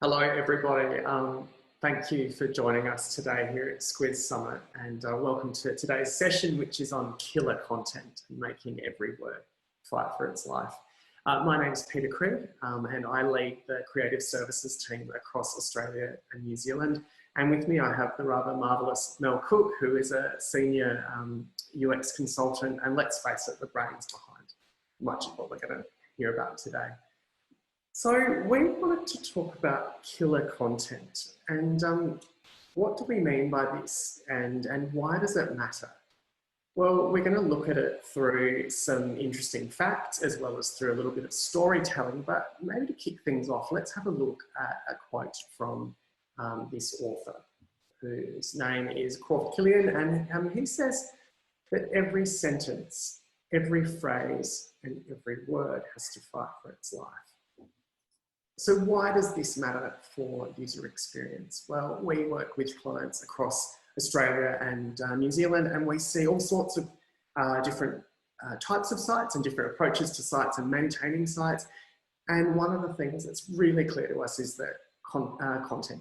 Hello, everybody. Thank you for joining us today here at Squiz Summit, and welcome to today's session, which is on killer content and making every word fight for its life. My name is Peter Krieg, and I lead the Creative Services team across Australia and New Zealand. And with me, I have the rather marvellous Mel Cooke, who is a senior UX consultant, and let's face it, the brains behind much of what we're going to hear about today. So we wanted to talk about killer content, and what do we mean by this, and why does it matter? Well, we're going to look at it through some interesting facts as well as through a little bit of storytelling, but maybe to kick things off, let's have a look at a quote from this author, whose name is Killian, and he says that every sentence, every phrase, and every word has to fight for its life. So why does this matter for user experience? Well, we work with clients across Australia and New Zealand, and we see all sorts of different types of sites and different approaches to sites and maintaining sites. And one of the things that's really clear to us is that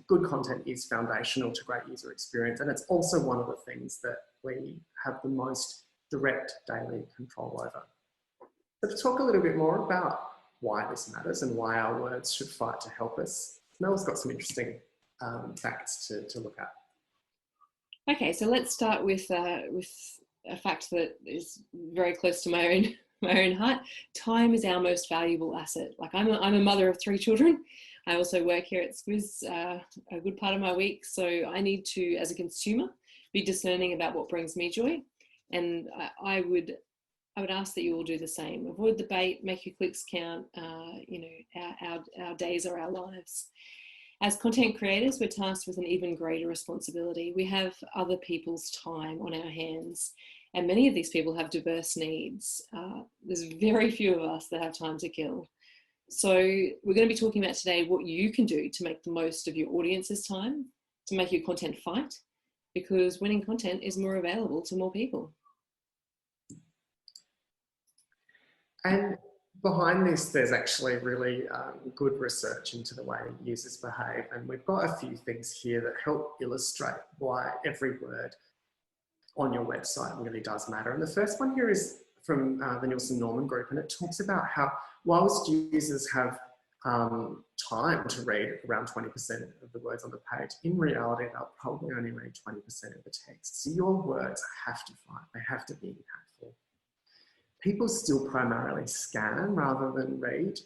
good content is foundational to great user experience. And it's also one of the things that we have the most direct daily control over. So to talk a little bit more about why this matters and why our words should fight to help us, Mel's got some interesting facts to look at. Okay, so let's start with a fact that is very close to my own heart. Time is our most valuable asset. Like I'm a mother of 3 children. I also work here at Squiz a good part of my week, so I need to, as a consumer, be discerning about what brings me joy, and I would ask that you all do the same. Avoid the bait, make your clicks count. Our days are our lives. As content creators, we're tasked with an even greater responsibility. We have other people's time on our hands, and many of these people have diverse needs. There's very few of us that have time to kill. So we're going to be talking about today what you can do to make the most of your audience's time, to make your content fight, because winning content is more available to more people. And behind this, there's actually really good research into the way users behave. And we've got a few things here that help illustrate why every word on your website really does matter. And the first one here is from the Nielsen Norman Group, and it talks about how whilst users have time to read around 20% of the words on the page, in reality, they'll probably only read 20% of the text. So your words have to fight, they have to be impactful. People still primarily scan rather than read.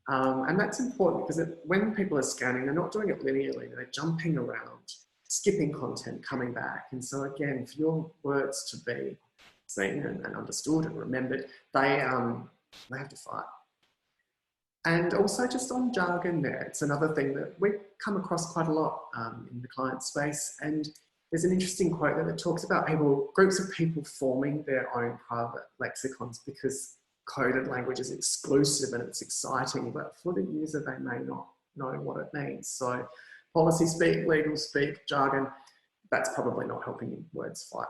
And that's important because when people are scanning, they're not doing it linearly, they're jumping around, skipping content, coming back. And so again, for your words to be seen and understood and remembered, they have to fight. And also just on jargon there, it's another thing that we come across quite a lot in the client space. And there's an interesting quote that talks about groups of people forming their own private lexicons because coded language is exclusive and it's exciting, but for the user, they may not know what it means. So policy speak, legal speak, jargon, that's probably not helping words fight.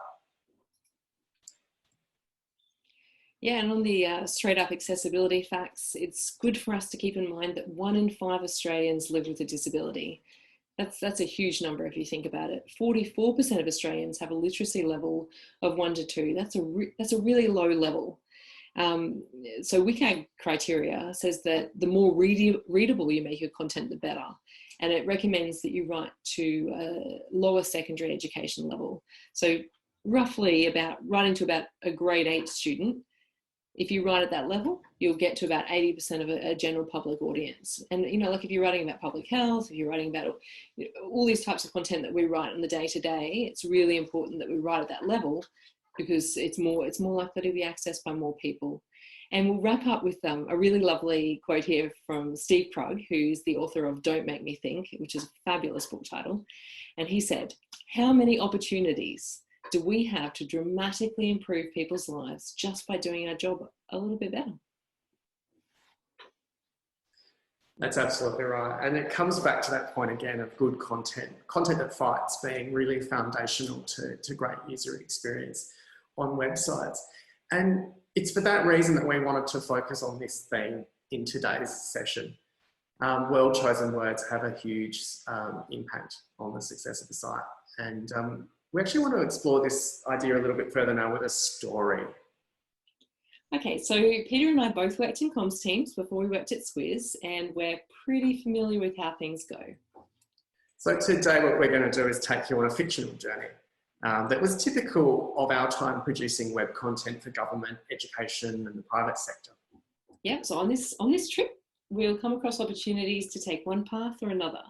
Yeah, and on the straight up accessibility facts, it's good for us to keep in mind that 1 in 5 Australians live with a disability. That's a huge number if you think about it. 44% of Australians have a literacy level of 1 to 2. That's a really low level. So WCAG criteria says that the more readable you make your content, the better. And it recommends that you write to a lower secondary education level. So roughly writing to about a grade 8 student, if you write at that level, you'll get to about 80% of a general public audience. And, like if you're writing about public health, if you're writing about all these types of content that we write on the day-to-day, it's really important that we write at that level because it's more likely to be accessed by more people. And we'll wrap up with a really lovely quote here from Steve Krug, who's the author of Don't Make Me Think, which is a fabulous book title. And he said, "How many opportunities do we have to dramatically improve people's lives just by doing our job a little bit better?" That's absolutely right. And it comes back to that point again of good content that fights being really foundational to great user experience on websites. And it's for that reason that we wanted to focus on this theme in today's session. Well-chosen words have a huge impact on the success of the site. And we actually want to explore this idea a little bit further now with a story. Okay, so Peter and I both worked in comms teams before we worked at Squiz, and we're pretty familiar with how things go. So today what we're going to do is take you on a fictional journey that was typical of our time producing web content for government, education and the private sector. Yeah, so on this trip, we'll come across opportunities to take one path or another,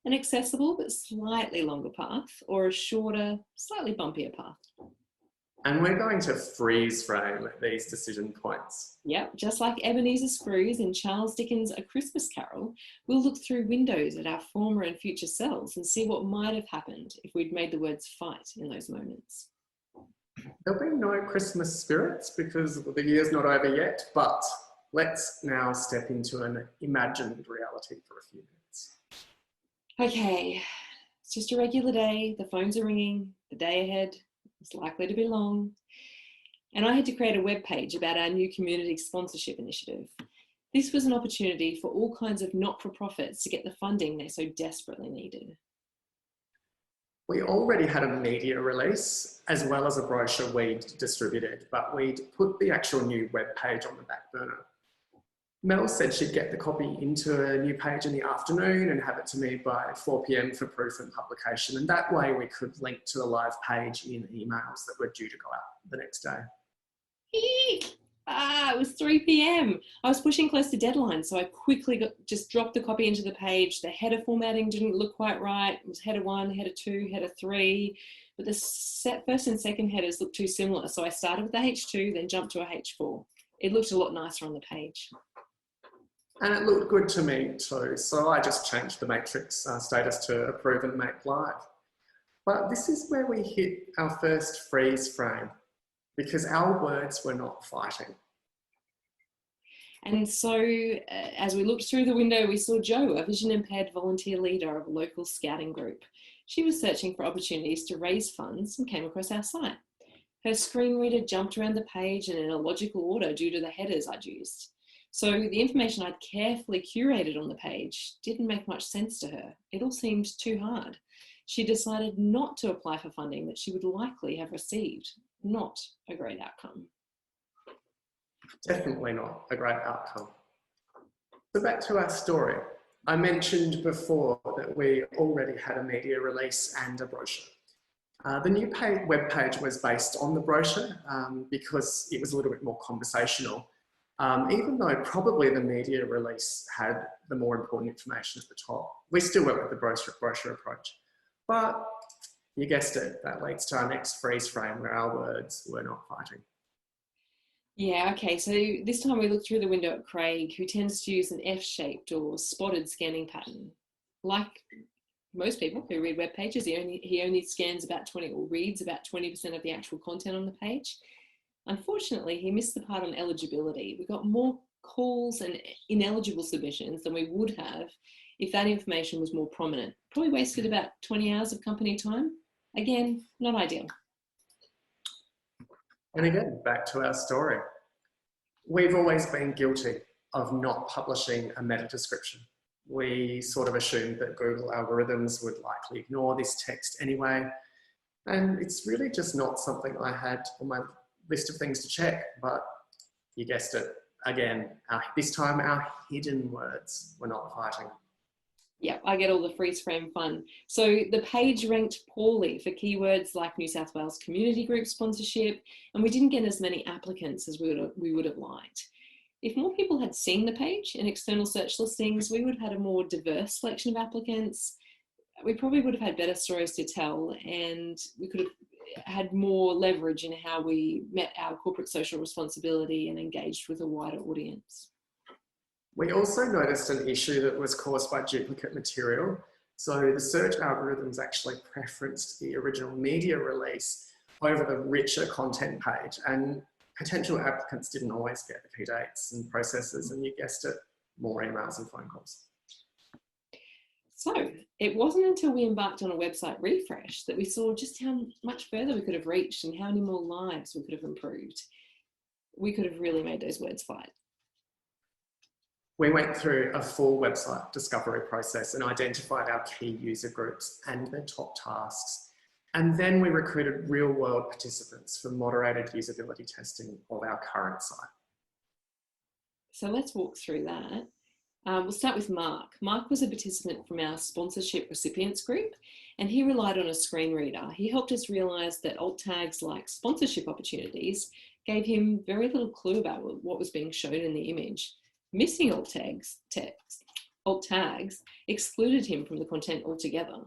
an accessible but slightly longer path, or a shorter, slightly bumpier path. And we're going to freeze frame these decision points. Yep, just like Ebenezer Scrooge in Charles Dickens' A Christmas Carol, we'll look through windows at our former and future selves and see what might have happened if we'd made the words fight in those moments. There'll be no Christmas spirits because the year's not over yet, but let's now step into an imagined reality for a few minutes. Okay, it's just a regular day, the phones are ringing, the day ahead is likely to be long. And I had to create a web page about our new community sponsorship initiative. This was an opportunity for all kinds of not-for-profits to get the funding they so desperately needed. We already had a media release as well as a brochure we'd distributed, but we'd put the actual new web page on the back burner. Mel said she'd get the copy into a new page in the afternoon and have it to me by 4 p.m. for proof and publication. And that way we could link to the live page in emails that were due to go out the next day. It was 3 p.m. I was pushing close to deadline, so I quickly just dropped the copy into the page. The header formatting didn't look quite right. It was header 1, header 2, header 3, but the first and second headers looked too similar. So I started with the H2, then jumped to a H4. It looked a lot nicer on the page. And it looked good to me too, so I just changed the matrix status to approve and make live. But this is where we hit our first freeze frame, because our words were not fighting. And so as we looked through the window, we saw Jo, a vision impaired volunteer leader of a local scouting group. She was searching for opportunities to raise funds and came across our site. Her screen reader jumped around the page and in a logical order due to the headers I'd used. So the information I'd carefully curated on the page didn't make much sense to her. It all seemed too hard. She decided not to apply for funding that she would likely have received. Not a great outcome. Definitely not a great outcome. So back to our story. I mentioned before that we already had a media release and a brochure. The new web page was based on the brochure because it was a little bit more conversational. Even though probably the media release had the more important information at the top. We still went with the brochure approach. But you guessed it, that leads to our next freeze frame where our words were not fighting. Yeah, okay, so this time we looked through the window at Krieg, who tends to use an F-shaped or spotted scanning pattern. Like most people who read web pages, he only scans about 20 or reads about 20% of the actual content on the page. Unfortunately, he missed the part on eligibility. We got more calls and ineligible submissions than we would have if that information was more prominent. Probably wasted about 20 hours of company time. Again, not ideal. And again, back to our story. We've always been guilty of not publishing a meta description. We sort of assumed that Google algorithms would likely ignore this text anyway. And it's really just not something I had on my list of things to check, but you guessed it. Again, this time our hidden words were not fighting. Yeah, I get all the freeze frame fun. So the page ranked poorly for keywords like New South Wales community group sponsorship, and we didn't get as many applicants as we would have liked. If more people had seen the page in external search listings, we would have had a more diverse selection of applicants. We probably would have had better stories to tell, and we could have had more leverage in how we met our corporate social responsibility and engaged with a wider audience. We also noticed an issue that was caused by duplicate material. So the search algorithms actually preferenced the original media release over the richer content page, and potential applicants didn't always get the key dates and processes, and you guessed it, more emails and phone calls. So it wasn't until we embarked on a website refresh that we saw just how much further we could have reached and how many more lives we could have improved. We could have really made those words fight. We went through a full website discovery process and identified our key user groups and their top tasks. And then we recruited real-world participants for moderated usability testing of our current site. So let's walk through that. We'll start with Mark. Mark was a participant from our sponsorship recipients group, and he relied on a screen reader. He helped us realise that alt tags like sponsorship opportunities gave him very little clue about what was being shown in the image. Missing alt tags excluded him from the content altogether.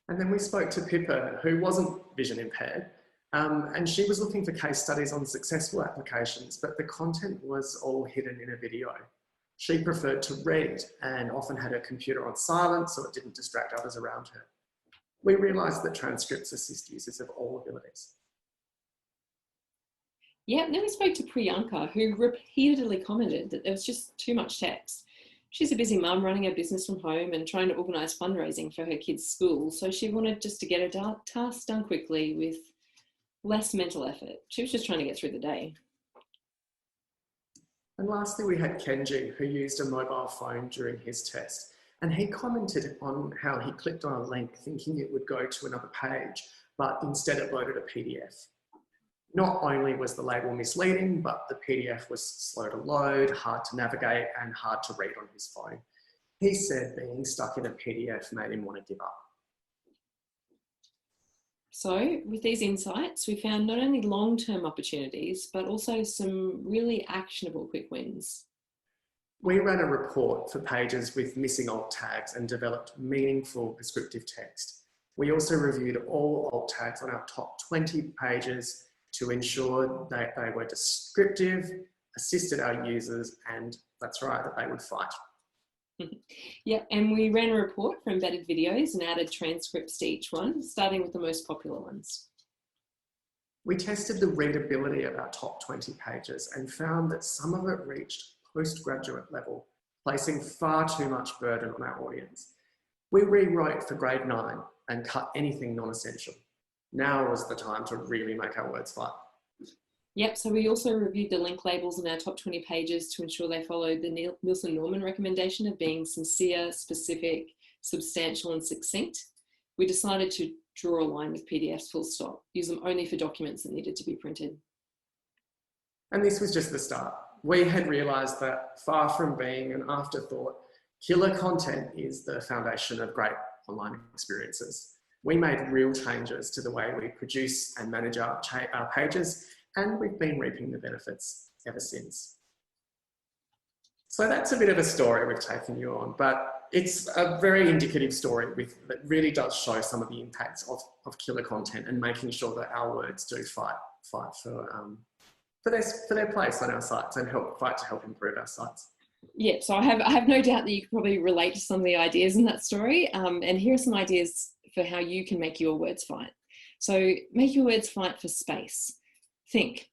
And then we spoke to Pippa, who wasn't vision impaired, and she was looking for case studies on successful applications, but the content was all hidden in a video. She preferred to read and often had her computer on silent so it didn't distract others around her. We realised that transcripts assist users of all abilities. Yeah, then we spoke to Priyanka, who repeatedly commented that there was just too much text. She's a busy mum running her business from home and trying to organise fundraising for her kids' school, so she wanted just to get her tasks done quickly with less mental effort. She was just trying to get through the day. And lastly, we had Kenji, who used a mobile phone during his test, and he commented on how he clicked on a link thinking it would go to another page, but instead it loaded a PDF. Not only was the label misleading, but the PDF was slow to load, hard to navigate, and hard to read on his phone. He said being stuck in a PDF made him want to give up. So with these insights, we found not only long-term opportunities, but also some really actionable quick wins. We ran a report for pages with missing alt tags and developed meaningful descriptive text. We also reviewed all alt tags on our top 20 pages to ensure that they were descriptive, assisted our users, and that's right, that they would fight. Yeah, and we ran a report for embedded videos and added transcripts to each one, starting with the most popular ones. We tested the readability of our top 20 pages and found that some of it reached postgraduate level, placing far too much burden on our audience. We rewrote for grade 9 and cut anything non-essential. Now was the time to really make our words fight. Yep, so we also reviewed the link labels in our top 20 pages to ensure they followed the Nielsen-Norman recommendation of being sincere, specific, substantial, and succinct. We decided to draw a line with PDFs full stop, use them only for documents that needed to be printed. And this was just the start. We had realised that far from being an afterthought, killer content is the foundation of great online experiences. We made real changes to the way we produce and manage our pages, and we've been reaping the benefits ever since. So that's a bit of a story we've taken you on, but it's a very indicative story that really does show some of the impacts of killer content and making sure that our words do fight for their place on our sites and fight to help improve our sites. Yeah, so I have no doubt that you could probably relate to some of the ideas in that story. And here are some ideas for how you can make your words fight. So make your words fight for space. Think,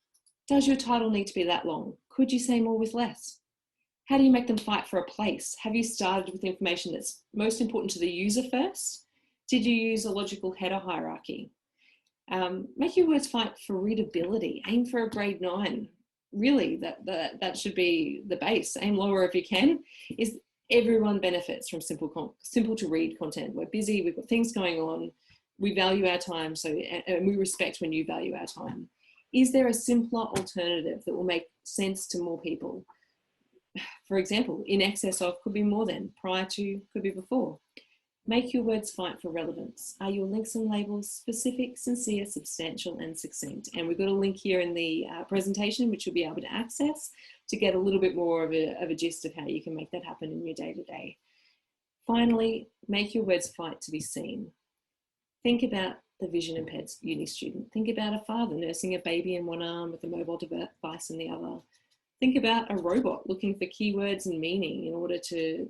does your title need to be that long? Could you say more with less? How do you make them fight for a place? Have you started with information that's most important to the user first? Did you use a logical header hierarchy? Make your words fight for readability. Aim for a grade 9. Really, that should be the base. Aim lower if you can. Is everyone benefits from simple to read content. We're busy, we've got things going on, we value our time, and we respect when you value our time. Is there a simpler alternative that will make sense to more people? For example, in excess of could be more than, prior to could be before. Make your words fight for relevance. Are your links and labels specific, sincere, substantial, and succinct? And we've got a link here in the presentation, which you'll be able to access to get a little bit more of a gist of how you can make that happen in your day-to-day. Finally, make your words fight to be seen. Think about the vision impaired uni student. Think about a father nursing a baby in one arm with a mobile device in the other. Think about a robot looking for keywords and meaning in order to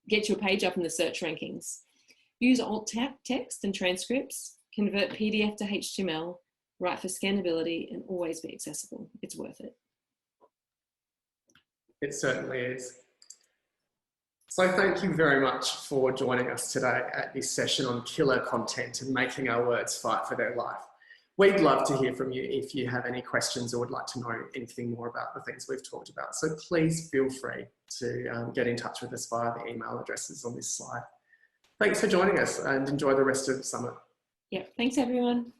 get your page up in the search rankings. Use alt text and transcripts, convert PDF to HTML, write for scannability, and always be accessible. It's worth it. It certainly is. So thank you very much for joining us today at this session on killer content and making our words fight for their life. we'd love to hear from you if you have any questions or would like to know anything more about the things we've talked about. So please feel free to get in touch with us via the email addresses on this slide. Thanks for joining us and enjoy the rest of the summit. Yeah, thanks everyone.